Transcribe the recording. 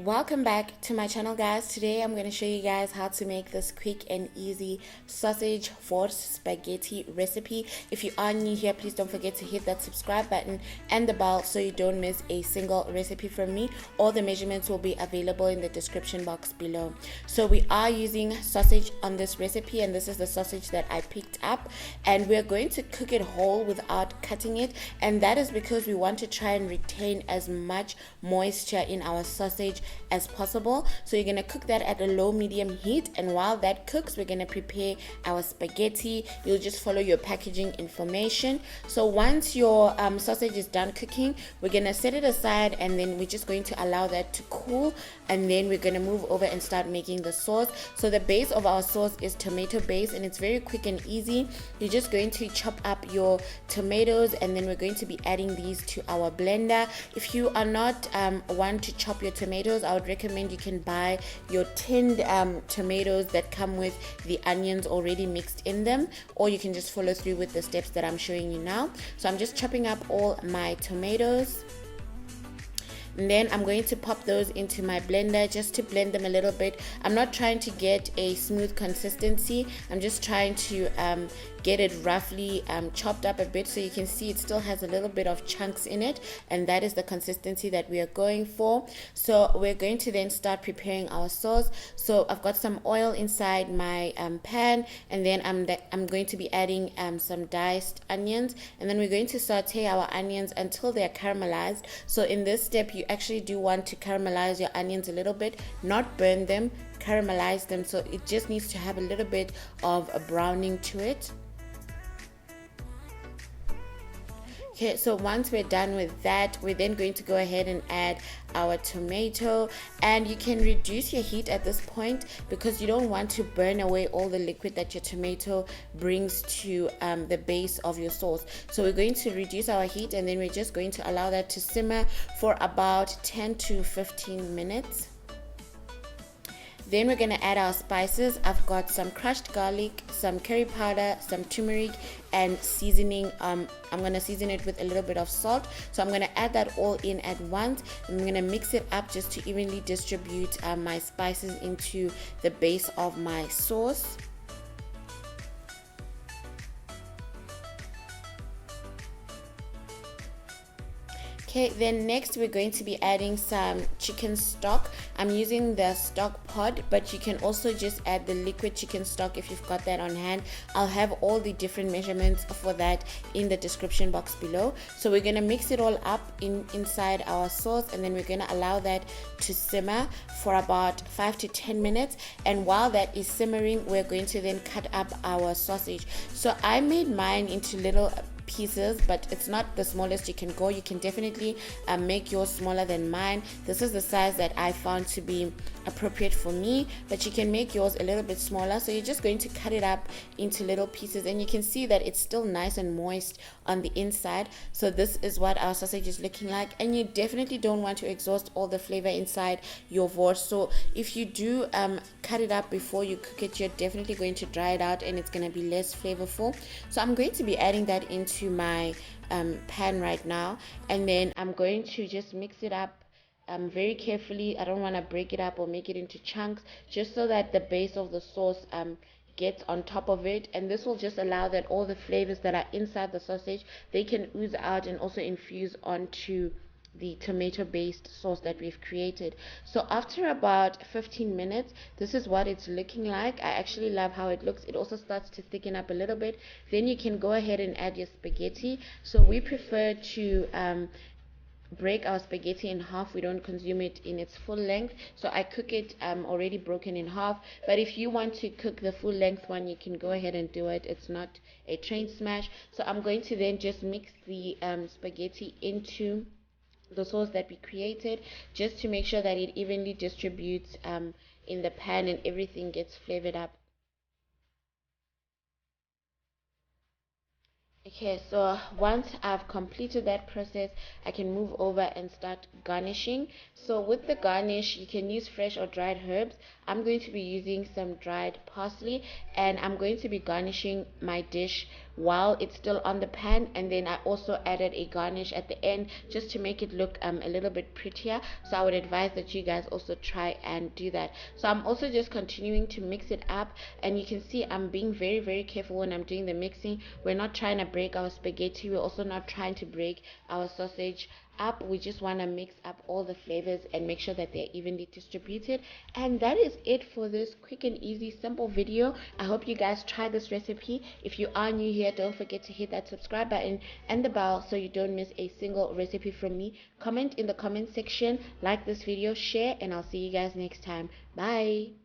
Welcome back to my channel, guys. Today I'm going to show you guys how to make this quick and easy sausage wurst spaghetti recipe. If you are new here, please don't forget to hit that subscribe button and the bell so you don't miss a single recipe from me. All the measurements will be available in the description box below. So we are using sausage on this recipe, and this is the sausage that I picked up, and we're going to cook it whole without cutting it, and that is because we want to try and retain as much moisture in our sausage as possible. So you're going to cook that at a low medium heat, and while that cooks, we're going to prepare our spaghetti. You'll just follow your packaging information. So once your sausage is done cooking, we're going to set it aside, and then we're just going to allow that to cool, and then we're going to move over and start making the sauce. So the base of our sauce is tomato base, and it's very quick and easy. You're just going to chop up your tomatoes, and then we're going to be adding these to our blender. If you are not one to chop your tomatoes, I would recommend you can buy your tinned tomatoes that come with the onions already mixed in them, or you can just follow through with the steps that I'm showing you now. So I'm just chopping up all my tomatoes, and then I'm going to pop those into my blender just to blend them a little bit. I'm not trying to get a smooth consistency, I'm just trying to get it roughly chopped up a bit, so you can see it still has a little bit of chunks in it, and that is the consistency that we are going for. So we're going to then start preparing our sauce. So I've got some oil inside my pan, and then I'm going to be adding some diced onions, and then we're going to saute our onions until they're caramelized. So in this step, you actually do want to caramelize your onions a little bit, not burn them, caramelize them. So it just needs to have a little bit of a browning to it. Okay, so once we're done with that, we're then going to go ahead and add our tomato, and you can reduce your heat at this point because you don't want to burn away all the liquid that your tomato brings to the base of your sauce. So we're going to reduce our heat, and then we're just going to allow that to simmer for about 10 to 15 minutes. Then we're going to add our spices. I've got some crushed garlic, some curry powder, some turmeric, and seasoning. I'm going to season it with a little bit of salt. So I'm going to add that all in at once. I'm going to mix it up just to evenly distribute my spices into the base of my sauce. Okay, then next we're going to be adding some chicken stock. I'm using the stock pot, but you can also just add the liquid chicken stock if you've got that on hand. I'll have all the different measurements for that in the description box below. So we're going to mix it all up inside our sauce, and then we're going to allow that to simmer for about 5 to 10 minutes. And while that is simmering, we're going to then cut up our sausage. So I made mine into little pieces, but it's not the smallest you can go. You can definitely make yours smaller than mine. This is the size that I found to be appropriate for me, but you can make yours a little bit smaller. So you're just going to cut it up into little pieces, and you can see that it's still nice and moist on the inside. So this is what our sausage is looking like, and you definitely don't want to exhaust all the flavor inside your wurst. So if you do cut it up before you cook it, you're definitely going to dry it out, and it's going to be less flavorful. So I'm going to be adding that into my pan right now, and then I'm going to just mix it up very carefully. I don't want to break it up or make it into chunks, just so that the base of the sauce gets on top of it, and this will just allow that all the flavors that are inside the sausage, they can ooze out and also infuse onto the tomato based sauce that we've created. So after about 15 minutes, this is what it's looking like. I actually love how it looks. It also starts to thicken up a little bit. Then you can go ahead and add your spaghetti. So we prefer to break our spaghetti in half. We don't consume it in its full length, so I cook it already broken in half. But if you want to cook the full length one, you can go ahead and do it. It's not a train smash. So I'm going to then just mix the spaghetti into the sauce that we created, just to make sure that it evenly distributes in the pan and everything gets flavored up. Okay, so once I've completed that process, I can move over and start garnishing. So with the garnish, you can use fresh or dried herbs. I'm going to be using some dried parsley, and I'm going to be garnishing my dish while it's still on the pan, and then I also added a garnish at the end just to make it look a little bit prettier. So I would advise that you guys also try and do that. So I'm also just continuing to mix it up, and you can see I'm being very careful when I'm doing the mixing. We're not trying to break our spaghetti, we're also not trying to break our sausage up. We just want to mix up all the flavors and make sure that they're evenly distributed. And that is it for this quick and easy simple video. I hope you guys try this recipe. If you are new here, don't forget to hit that subscribe button and the bell so you don't miss a single recipe from me. Comment in the comment section, like this video, share, and I'll see you guys next time. Bye.